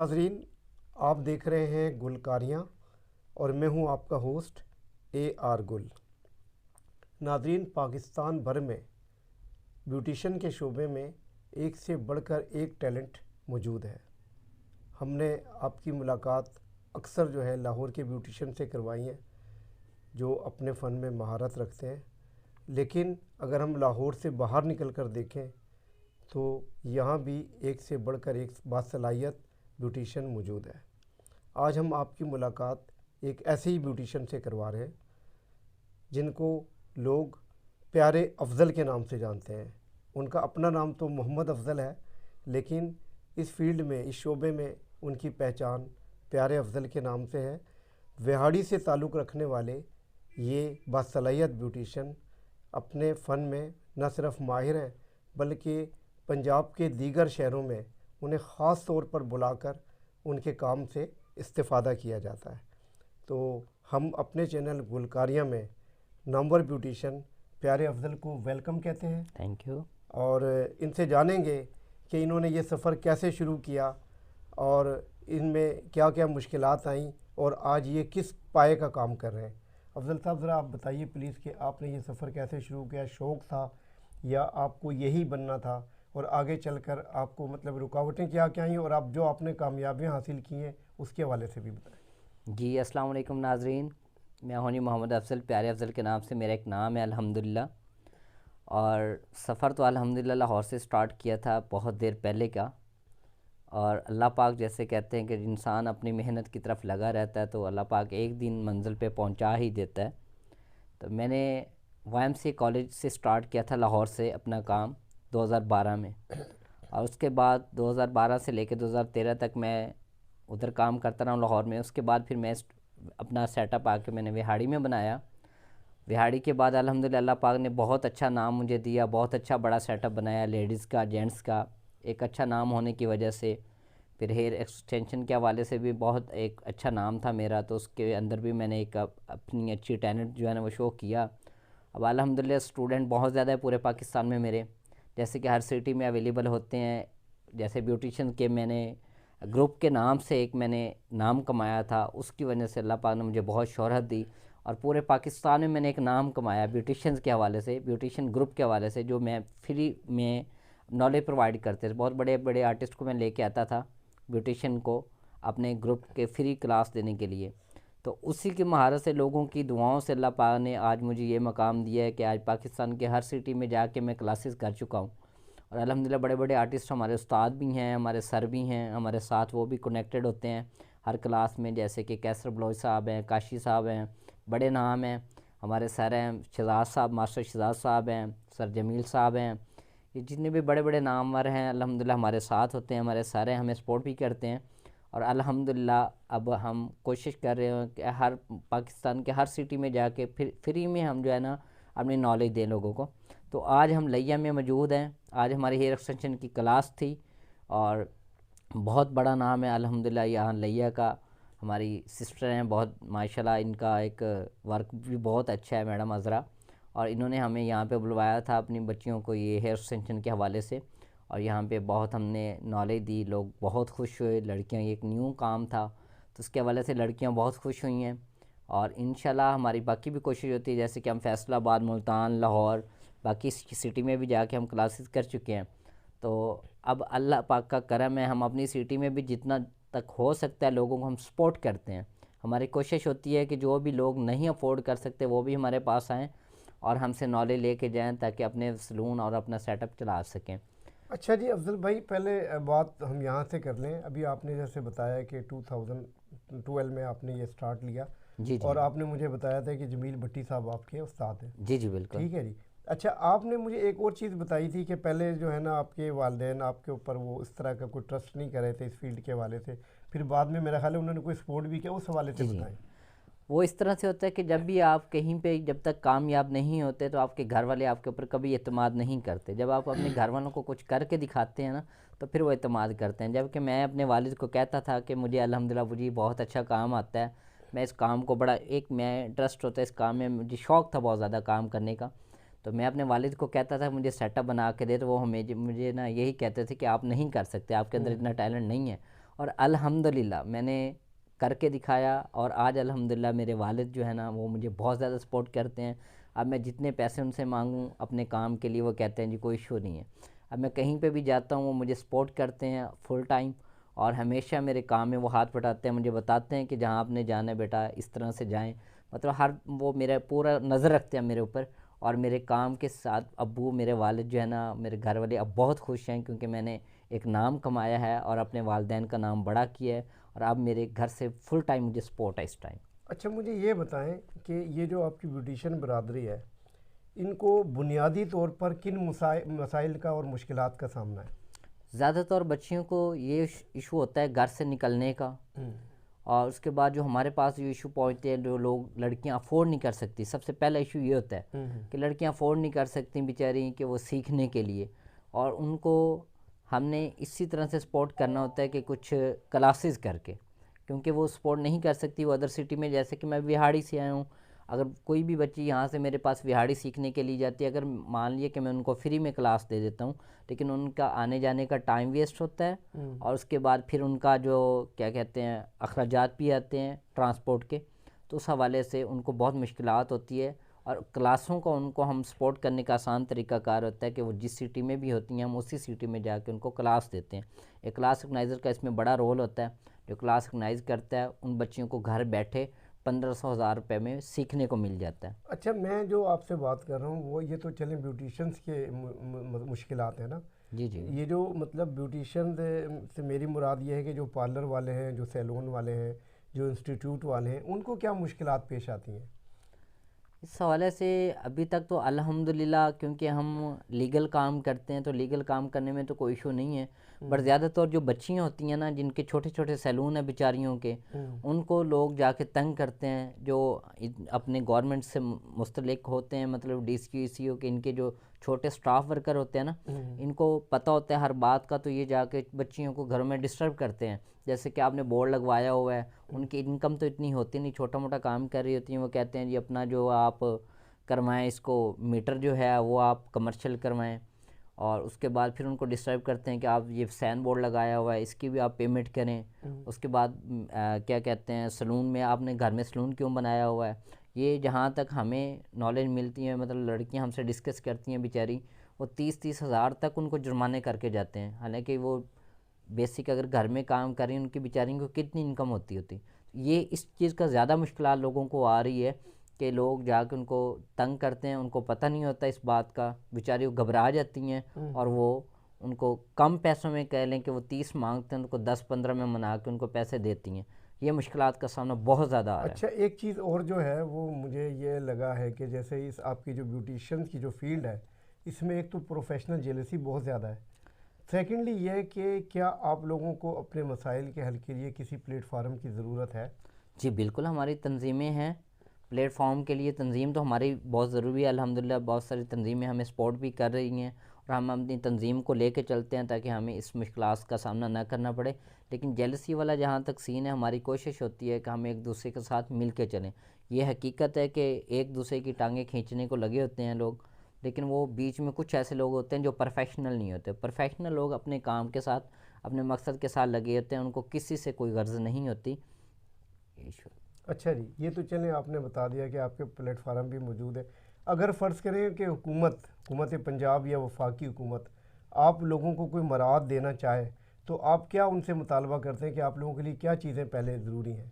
ناظرین، آپ دیکھ رہے ہیں گلکاریاں اور میں ہوں آپ کا ہوسٹ AR گل۔ ناظرین، پاکستان بھر میں بیوٹیشن کے شعبے میں ایک سے بڑھ کر ایک ٹیلنٹ موجود ہے۔ ہم نے آپ کی ملاقات اکثر لاہور کے بیوٹیشن سے کروائی ہیں جو اپنے فن میں مہارت رکھتے ہیں، لیکن اگر ہم لاہور سے باہر نکل کر دیکھیں تو یہاں بھی ایک سے بڑھ کر ایک باصلاحیت بیوٹیشن موجود ہے۔ آج ہم آپ کی ملاقات ایک ایسے ہی بیوٹیشن سے کروا رہے ہیں جن کو لوگ پیارے افضل کے نام سے جانتے ہیں۔ ان کا اپنا نام تو محمد افضل ہے، لیکن اس فیلڈ میں، اس شعبے میں ان کی پہچان پیارے افضل کے نام سے ہے۔ وہاڑی سے تعلق رکھنے والے یہ باصلاحیت بیوٹیشن اپنے فن میں نہ صرف ماہر ہیں بلکہ پنجاب کے دیگر شہروں میں انہیں خاص طور پر بلا کر ان کے کام سے استفادہ کیا جاتا ہے۔ تو ہم اپنے چینل گلکاریاں میں نامور بیوٹیشن پیارے افضل کو ویلکم کہتے ہیں۔ Thank you. اور ان سے جانیں گے کہ انہوں نے یہ سفر کیسے شروع کیا اور ان میں کیا کیا مشکلات آئیں اور آج یہ کس پائے کا کام کر رہے ہیں۔ افضل صاحب، ذرا آپ بتائیے پلیز کہ آپ نے یہ سفر کیسے شروع کیا؟ شوق تھا یا آپ کو یہی بننا تھا؟ اور آگے چل کر آپ کو رکاوٹیں کیا کیا آئیں اور آپ نے کامیابیاں حاصل کی ہیں اس کے حوالے سے بھی بتائیں۔ جی السلام علیکم ناظرین، میں ہوں محمد افضل، پیارے افضل کے نام سے میرا ایک نام ہے الحمدللہ۔ اور سفر تو الحمدللہ لاہور سے سٹارٹ کیا تھا بہت دیر پہلے کا، اور اللہ پاک جیسے کہتے ہیں کہ انسان اپنی محنت کی طرف لگا رہتا ہے تو اللہ پاک ایک دن منزل پہ پہنچا ہی دیتا ہے۔ تو میں نے YMCA کالج سے سٹارٹ کیا تھا لاہور سے اپنا کام 2012 میں، اور اس کے بعد 2012 سے لے کے 2013 تک میں ادھر کام کرتا رہا ہوں لاہور میں۔ اس کے بعد پھر میں اپنا سیٹ اپ آ کے میں نے وہاڑی میں بنایا۔ وہاڑی کے بعد الحمدللہ اللہ پاک نے بہت اچھا نام مجھے دیا، بہت اچھا بڑا سیٹ اپ بنایا، لیڈیز کا، جینٹس کا۔ ایک اچھا نام ہونے کی وجہ سے پھر ہیئر ایکسٹینشن کے حوالے سے بھی بہت ایک اچھا نام تھا میرا، تو اس کے اندر بھی میں نے ایک اپنی اچھی ٹیلنٹ جو ہے نا وہ شو کیا۔ اب الحمدللہ اسٹوڈنٹ بہت زیادہ ہے پورے پاکستان میں میرے، جیسے کہ ہر سٹی میں اویلیبل ہوتے ہیں۔ جیسے بیوٹیشن کے میں نے گروپ کے نام سے ایک میں نے نام کمایا تھا، اس کی وجہ سے اللہ پاک نے مجھے بہت شہرت دی، اور پورے پاکستان میں نے ایک نام کمایا بیوٹیشنز کے حوالے سے، بیوٹیشن گروپ کے حوالے سے، جو میں فری میں نالج پرووائڈ کرتے تھے۔ بہت بڑے بڑے آرٹسٹ کو میں لے کے آتا تھا بیوٹیشن کو اپنے گروپ کے فری کلاس دینے کے لیے۔ تو اسی کی مہارت سے، لوگوں کی دعاؤں سے اللہ پاک نے آج مجھے یہ مقام دیا ہے کہ آج پاکستان کے ہر سٹی میں جا کے میں کلاسز کر چکا ہوں، اور الحمدللہ بڑے بڑے آرٹسٹ ہمارے استاد بھی ہیں، ہمارے سر بھی ہیں ہمارے ساتھ، وہ بھی کنیکٹڈ ہوتے ہیں ہر کلاس میں، جیسے کہ کیسر بلوچ صاحب ہیں، کاشی صاحب ہیں، بڑے نام ہیں ہمارے سر ہیں، شہزاد صاحب، ماسٹر شہزاد صاحب ہیں، سر جمیل صاحب ہیں، یہ جتنے بھی بڑے بڑے نامور ہیں الحمدللہ ہمارے ساتھ ہوتے ہیں، ہمارے سر ہیں، ہمیں سپورٹ بھی کرتے ہیں۔ اور الحمدللہ اب ہم کوشش کر رہے ہیں کہ ہر پاکستان کے ہر سٹی میں جا کے پھر فری میں ہم جو ہے نا اپنی نالج دیں لوگوں کو۔ تو آج ہم لیا میں موجود ہیں، آج ہماری ہیئر ایکسٹینشن کی کلاس تھی، اور بہت بڑا نام ہے الحمدللہ یہاں لیا کا۔ ہماری سسٹر ہیں بہت ماشاءاللہ، ان کا ایک ورک بھی بہت اچھا ہے، میڈم عذرا، اور انہوں نے ہمیں یہاں پہ بلوایا تھا اپنی بچیوں کو یہ ہیئر ایکسٹینشن کے حوالے سے، اور یہاں پہ بہت ہم نے نالج دی، لوگ بہت خوش ہوئے، لڑکیاں، ایک نیو کام تھا تو اس کے حوالے سے لڑکیاں بہت خوش ہوئی ہیں۔ اور انشاءاللہ ہماری باقی بھی کوشش ہوتی ہے، جیسے کہ ہم فیصل آباد، ملتان، لاہور، باقی سٹی میں بھی جا کے ہم کلاسز کر چکے ہیں۔ تو اب اللہ پاک کا کرم ہے، ہم اپنی سٹی میں بھی جتنا تک ہو سکتا ہے لوگوں کو ہم سپورٹ کرتے ہیں۔ ہماری کوشش ہوتی ہے کہ جو بھی لوگ نہیں افورڈ کر سکتے وہ بھی ہمارے پاس آئیں اور ہم سے نالج لے کے جائیں تاکہ اپنے سلون اور اپنا سیٹ اپ چلا سکیں۔ اچھا جی افضل بھائی، پہلے بات ہم یہاں سے کر لیں۔ ابھی آپ نے جیسے بتایا کہ 2012 میں آپ نے یہ سٹارٹ لیا، جی اور آپ نے مجھے بتایا تھا کہ جمیل بھٹی صاحب آپ کے استاد ہیں۔ جی بالکل۔ ٹھیک ہے جی۔ اچھا، آپ نے مجھے ایک اور چیز بتائی تھی کہ پہلے جو ہے نا آپ کے والدین آپ کے اوپر وہ اس طرح کا کوئی ٹرسٹ نہیں کر رہے تھے اس فیلڈ کے حوالے سے، پھر بعد میں میرا خیال ہے انہوں نے کوئی سپورٹ بھی کیا، اس حوالے سے بتائیں۔ وہ اس طرح سے ہوتا ہے کہ جب بھی آپ کہیں پہ جب تک کامیاب نہیں ہوتے تو آپ کے گھر والے آپ کے اوپر کبھی اعتماد نہیں کرتے۔ جب آپ اپنے گھر والوں کو کچھ کر کے دکھاتے ہیں نا تو پھر وہ اعتماد کرتے ہیں۔ جب کہ میں اپنے والد کو کہتا تھا کہ مجھے الحمدللہ مجھے بہت اچھا کام آتا ہے، میں اس کام کو بڑا ایک میں انٹرسٹ ہوتا ہے اس کام میں، مجھے شوق تھا بہت زیادہ کام کرنے کا، تو میں اپنے والد کو کہتا تھا مجھے سیٹ اپ بنا کے دے، تو وہ مجھے نا یہی کہتے تھے کہ آپ نہیں کر سکتے، آپ کے اندر اتنا ٹیلنٹ نہیں ہے۔ اور الحمدللہ میں نے کر کے دکھایا، اور آج الحمدللہ میرے والد جو ہے نا وہ مجھے بہت زیادہ سپورٹ کرتے ہیں. اب میں جتنے پیسے ان سے مانگوں اپنے کام کے لیے وہ کہتے ہیں جی کوئی ایشو نہیں ہے. اب میں کہیں پہ بھی جاتا ہوں وہ مجھے سپورٹ کرتے ہیں فل ٹائم، اور ہمیشہ میرے کام میں وہ ہاتھ بٹاتے ہیں، مجھے بتاتے ہیں کہ جہاں آپ نے جانا ہے بیٹا اس طرح سے جائیں. مطلب وہ میرا پورا نظر رکھتے ہیں میرے اوپر. اور میرے کام کے ساتھ ابو میرے والد جو ہے نا میرے گھر والے اب بہت خوش ہیں، کیونکہ میں نے ایک نام کمایا ہے اور اپنے والدین کا نام بڑا کیا ہے، اور اب میرے گھر سے فل ٹائم مجھے سپورٹ ہے اس ٹائم. اچھا مجھے یہ بتائیں کہ یہ جو آپ کی بیوٹیشین برادری ہے، ان کو بنیادی طور پر کن مسائل کا اور مشکلات کا سامنا ہے؟ زیادہ تر بچیوں کو یہ ایشو ہوتا ہے گھر سے نکلنے کا، اور اس کے بعد جو ہمارے پاس جو ایشو پہنچتے ہیں جو لوگ لڑکیاں افورڈ نہیں کر سکتی، سب سے پہلا ایشو یہ ہوتا ہے کہ لڑکیاں افورڈ نہیں کر سکتی بیچاری کہ وہ سیکھنے کے لیے، اور ان کو ہم نے اسی طرح سے سپورٹ کرنا ہوتا ہے کہ کچھ کلاسز کر کے، کیونکہ وہ سپورٹ نہیں کر سکتی وہ ادر سٹی میں. جیسے کہ میں وہاڑی سے آیا ہوں، اگر کوئی بھی بچی یہاں سے میرے پاس وہاڑی سیکھنے کے لیے جاتی ہے، اگر مان لیے کہ میں ان کو فری میں کلاس دے دیتا ہوں، لیکن ان کا آنے جانے کا ٹائم ویسٹ ہوتا ہے، اور اس کے بعد پھر ان کا جو کیا کہتے ہیں اخراجات بھی آتے ہیں ٹرانسپورٹ کے، تو اس حوالے سے ان کو بہت مشکلات ہوتی ہے. اور کلاسوں کو ان کو ہم سپورٹ کرنے کا آسان طریقہ کار ہوتا ہے کہ وہ جس سٹی میں بھی ہوتی ہیں ہم اسی سٹی میں جا کے ان کو کلاس دیتے ہیں. ایک کلاس آرگنائزر کا اس میں بڑا رول ہوتا ہے، جو کلاس آرگنائز کرتا ہے ان بچیوں کو گھر بیٹھے 1500 روپے میں سیکھنے کو مل جاتا ہے. اچھا میں جو آپ سے بات کر رہا ہوں وہ یہ تو چلیں بیوٹیشنز کے مشکلات ہیں نا. جی جی. یہ جو مطلب بیوٹیشن سے میری مراد یہ ہے کہ جو پارلر والے ہیں، جو سیلون والے ہیں، جو انسٹیٹیوٹ والے ہیں، ان کو کیا مشکلات پیش آتی ہیں؟ اس حوالے سے ابھی تک تو الحمدللہ کیونکہ ہم لیگل کام کرتے ہیں تو لیگل کام کرنے میں تو کوئی ایشو نہیں ہے، بٹ زیادہ تر جو بچیاں ہوتی ہیں نا جن کے چھوٹے چھوٹے سیلون ہیں بیچاریوں کے، ان کو لوگ جا کے تنگ کرتے ہیں جو اپنے گورنمنٹ سے مستلق ہوتے ہیں، مطلب ڈی سی سی او کے ان کے جو چھوٹے سٹاف ورکر ہوتے ہیں نا، ان کو پتہ ہوتا ہے ہر بات کا، تو یہ جا کے بچیوں کو گھروں میں ڈسٹرب کرتے ہیں. جیسے کہ آپ نے بورڈ لگوایا ہوا ہے، ان کی انکم تو اتنی ہوتی نہیں، چھوٹا موٹا کام کر رہی ہوتی ہیں، وہ کہتے ہیں جی اپنا جو آپ کروائیں اس کو میٹر جو ہے وہ آپ کمرشل کروائیں، اور اس کے بعد پھر ان کو ڈسٹرب کرتے ہیں کہ آپ یہ سین بورڈ لگایا ہوا ہے اس کی بھی آپ پیمنٹ کریں. اس کے بعد کیا کہتے ہیں سلون میں آپ نے گھر میں سلون کیوں بنایا ہوا ہے. یہ جہاں تک ہمیں نالج ملتی ہے، مطلب لڑکیاں ہم سے ڈسکس کرتی ہیں بیچاری، وہ 30 ہزار تک ان کو جرمانے کر کے جاتے ہیں، حالانکہ وہ بیسک اگر گھر میں کام کر رہی ہیں ان کی بیچاری کو کتنی انکم ہوتی. یہ اس چیز کا زیادہ مشکلات لوگوں کو آ رہی ہے کہ لوگ جا کے ان کو تنگ کرتے ہیں، ان کو پتہ نہیں ہوتا اس بات کا، بیچاری وہ گھبرا جاتی ہیں، اور وہ ان کو کم پیسوں میں کہہ لیں کہ وہ 30 مانگتے ہیں ان کو 10-15 میں منا کے ان کو پیسے دیتی ہیں. یہ مشکلات کا سامنا بہت زیادہ آ رہا ہے. اچھا ایک چیز اور جو ہے وہ مجھے یہ لگا ہے کہ جیسے اس آپ کی جو بیوٹیشین کی جو فیلڈ ہے اس میں ایک تو پروفیشنل جیلسی بہت زیادہ ہے، سیکنڈلی یہ کہ کیا آپ لوگوں کو اپنے مسائل کے حل کے لیے کسی پلیٹ فارم کی ضرورت ہے؟ جی بالکل، ہماری تنظیمیں ہیں پلیٹ فارم کے لیے. تنظیم تو ہماری بہت ضروری ہے، الحمدللہ بہت ساری تنظیمیں ہمیں سپورٹ بھی کر رہی ہیں، اور ہم اپنی تنظیم کو لے کے چلتے ہیں تاکہ ہمیں اس مشکلات کا سامنا نہ کرنا پڑے. لیکن جیلسی والا جہاں تک سین ہے، ہماری کوشش ہوتی ہے کہ ہم ایک دوسرے کے ساتھ مل کے چلیں. یہ حقیقت ہے کہ ایک دوسرے کی ٹانگیں کھینچنے کو لگے ہوتے ہیں لوگ، لیکن وہ بیچ میں کچھ ایسے لوگ ہوتے ہیں جو پروفیشنل نہیں ہوتے. پروفیشنل لوگ اپنے کام کے ساتھ اپنے مقصد کے ساتھ لگے ہوتے ہیں، ان کو کسی سے کوئی غرض نہیں ہوتی. اچھا جی، یہ تو چلیں آپ نے بتا دیا کہ آپ کے پلیٹ فارم بھی موجود ہے. اگر فرض کریں کہ حکومت پنجاب یا وفاقی حکومت آپ لوگوں کو کوئی مراعات دینا چاہے تو آپ کیا ان سے مطالبہ کرتے ہیں کہ آپ لوگوں کے لیے کیا چیزیں پہلے ضروری ہیں؟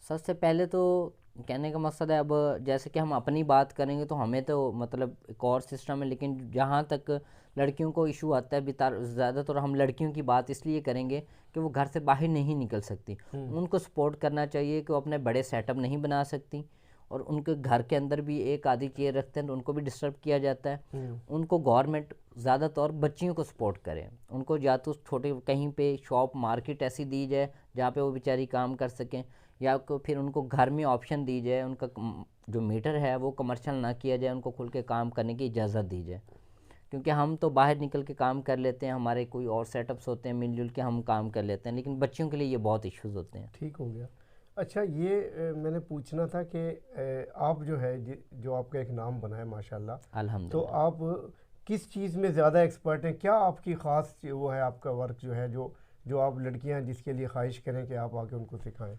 سب سے پہلے تو کہنے کا مقصد ہے، اب جیسے کہ ہم اپنی بات کریں گے تو ہمیں تو مطلب ایک اور سسٹم ہے، لیکن جہاں تک لڑکیوں کو ایشو آتا ہے زیادہ تر ہم لڑکیوں کی بات اس لیے کریں گے کہ وہ گھر سے باہر نہیں نکل سکتی. ان کو سپورٹ کرنا چاہیے کہ وہ اپنے بڑے سیٹ اپ نہیں بنا سکتی، اور ان کے گھر کے اندر بھی ایک آدھی چیئر رکھتے ہیں تو ان کو بھی ڈسٹرب کیا جاتا ہے. ان کو گورنمنٹ زیادہ طور بچیوں کو سپورٹ کرے، ان کو یا تو چھوٹے کہیں پہ شاپ مارکیٹ ایسی دی جائے جہاں پہ وہ بیچاری کام کر سکیں، یا پھر ان کو گھر میں آپشن دی جائے، ان کا جو میٹر ہے وہ کمرشل نہ کیا جائے، ان کو کھل کے کام کرنے کی اجازت دی جائے. کیونکہ ہم تو باہر نکل کے کام کر لیتے ہیں، ہمارے کوئی اور سیٹ اپس ہوتے ہیں، مل جل کے ہم کام کر لیتے ہیں، لیکن بچیوں کے لیے یہ بہت ایشوز ہوتے ہیں. ٹھیک ہو گیا. اچھا یہ میں نے پوچھنا تھا کہ آپ جو ہے جو آپ کا ایک نام بنا ہے ماشاءاللہ، الحمدللہ. تو آپ کس چیز میں زیادہ ایکسپرٹ ہیں؟ کیا آپ کی خاص وہ ہے آپ کا ورک جو ہے جو جو آپ لڑکیاں جس کے لیے خواہش کریں کہ آپ آ کے ان کو سکھائیں؟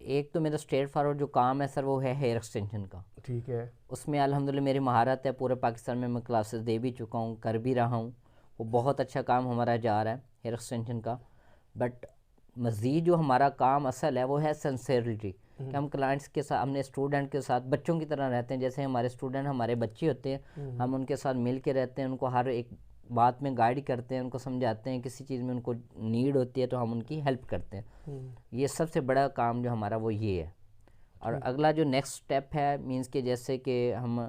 ایک تو میرا اسٹریٹ فارورڈ جو کام ہے سر وہ ہے ہیئر ایکسٹینشن کا. ٹھیک ہے. اس میں الحمدللہ میری مہارت ہے, پورے پاکستان میں کلاسز دے بھی چکا ہوں, کر بھی رہا ہوں. وہ بہت اچھا کام ہمارا جا رہا ہے ہیئر ایکسٹینشن کا. بٹ مزید جو ہمارا کام اصل ہے وہ ہے سنسیئرٹی, کہ ہم کلائنٹس کے ساتھ, ہم نے اسٹوڈنٹ کے ساتھ بچوں کی طرح رہتے ہیں. جیسے ہمارے اسٹوڈنٹ ہمارے بچے ہوتے ہیں, ہم ان کے ساتھ مل کے رہتے ہیں, ان کو ہر ایک بات میں گائیڈ کرتے ہیں, ان کو سمجھاتے ہیں, کسی چیز میں ان کو نیڈ ہوتی ہے تو ہم ان کی ہیلپ کرتے ہیں. یہ سب سے بڑا کام جو ہمارا وہ یہ ہے. اور اگلا جو نیکسٹ اسٹیپ ہے مینس کہ جیسے کہ ہم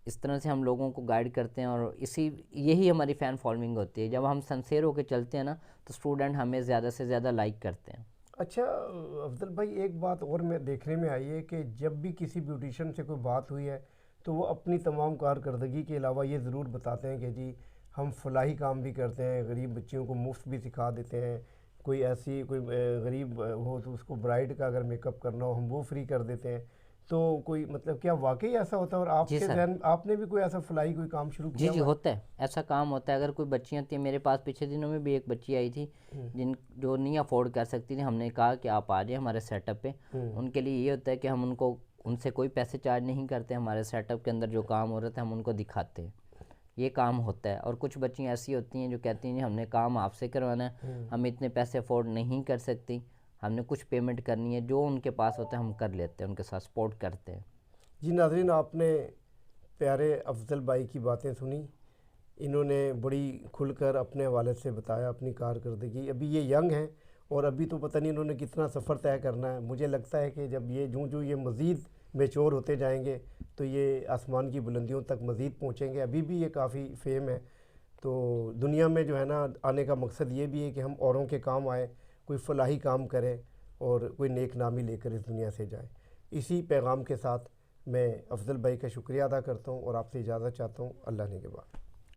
اس طرح سے ہم لوگوں کو گائیڈ کرتے ہیں, اور یہی ہماری فین فالوئنگ ہوتی ہے. جب ہم سنسیئر ہو کے چلتے ہیں نا تو اسٹوڈنٹ ہمیں زیادہ سے زیادہ لائک کرتے ہیں. اچھا افضل بھائی, ایک بات اور میں دیکھنے میں آئی ہے کہ جب بھی کسی بیوٹیشین سے کوئی بات ہوئی ہے تو وہ اپنی تمام کارکردگی کے علاوہ یہ ضرور بتاتے ہیں کہ جی ہم فلاحی کام بھی کرتے ہیں, غریب بچیوں کو مفت بھی سکھا دیتے ہیں, کوئی ایسی کوئی غریب ہو تو اس کو برائڈ کا اگر میک اپ کرنا ہو ہم وہ فری کر دیتے ہیں. تو کوئی مطلب کیا واقعی ایسا ہوتا ہے؟ اور آپ کے ذہن آپ نے بھی کوئی ایسا فلاحی کوئی کام شروع کیا؟ جی ہوتا ہے, ایسا کام ہوتا ہے. اگر کوئی بچیاں تھیں میرے پاس, پچھلے دنوں میں بھی ایک بچی آئی تھی جو نہیں افورڈ کر سکتی تھی, ہم نے کہا کہ آپ آ جائیں ہمارے سیٹ اپ پہ. ان کے لیے یہ ہوتا ہے کہ ہم ان سے کوئی پیسے چارج نہیں کرتے, ہمارے سیٹ اپ کے اندر جو کام ہو رہا تھا ہم ان کو دکھاتے ہیں, یہ کام ہوتا ہے. اور کچھ بچیاں ایسی ہوتی ہیں جو کہتی ہیں ہم نے کام آپ سے کروانا ہے, ہم اتنے پیسے افورڈ نہیں کر سکتی, ہم نے کچھ پیمنٹ کرنی ہے, جو ان کے پاس ہوتا ہے ہم کر لیتے ہیں, ان کے ساتھ سپورٹ کرتے ہیں. جی ناظرین, آپ نے پیارے افضل بھائی کی باتیں سنی. انہوں نے بڑی کھل کر اپنے حوالے سے بتایا اپنی کارکردگی. ابھی یہ ینگ ہیں اور ابھی تو پتہ نہیں انہوں نے کتنا سفر طے کرنا ہے. مجھے لگتا ہے کہ جب یہ جو یہ مزید میچور ہوتے جائیں گے تو یہ آسمان کی بلندیوں تک مزید پہنچیں گے. ابھی بھی یہ کافی فیم ہے. تو دنیا میں جو ہے نا آنے کا مقصد یہ بھی ہے کہ ہم اوروں کے کام آئیں, کوئی فلاحی کام کریں اور کوئی نیک نامی لے کر اس دنیا سے جائیں. اسی پیغام کے ساتھ میں افضل بھائی کا شکریہ ادا کرتا ہوں اور آپ سے اجازت چاہتا ہوں. اللہ نے کے بعد.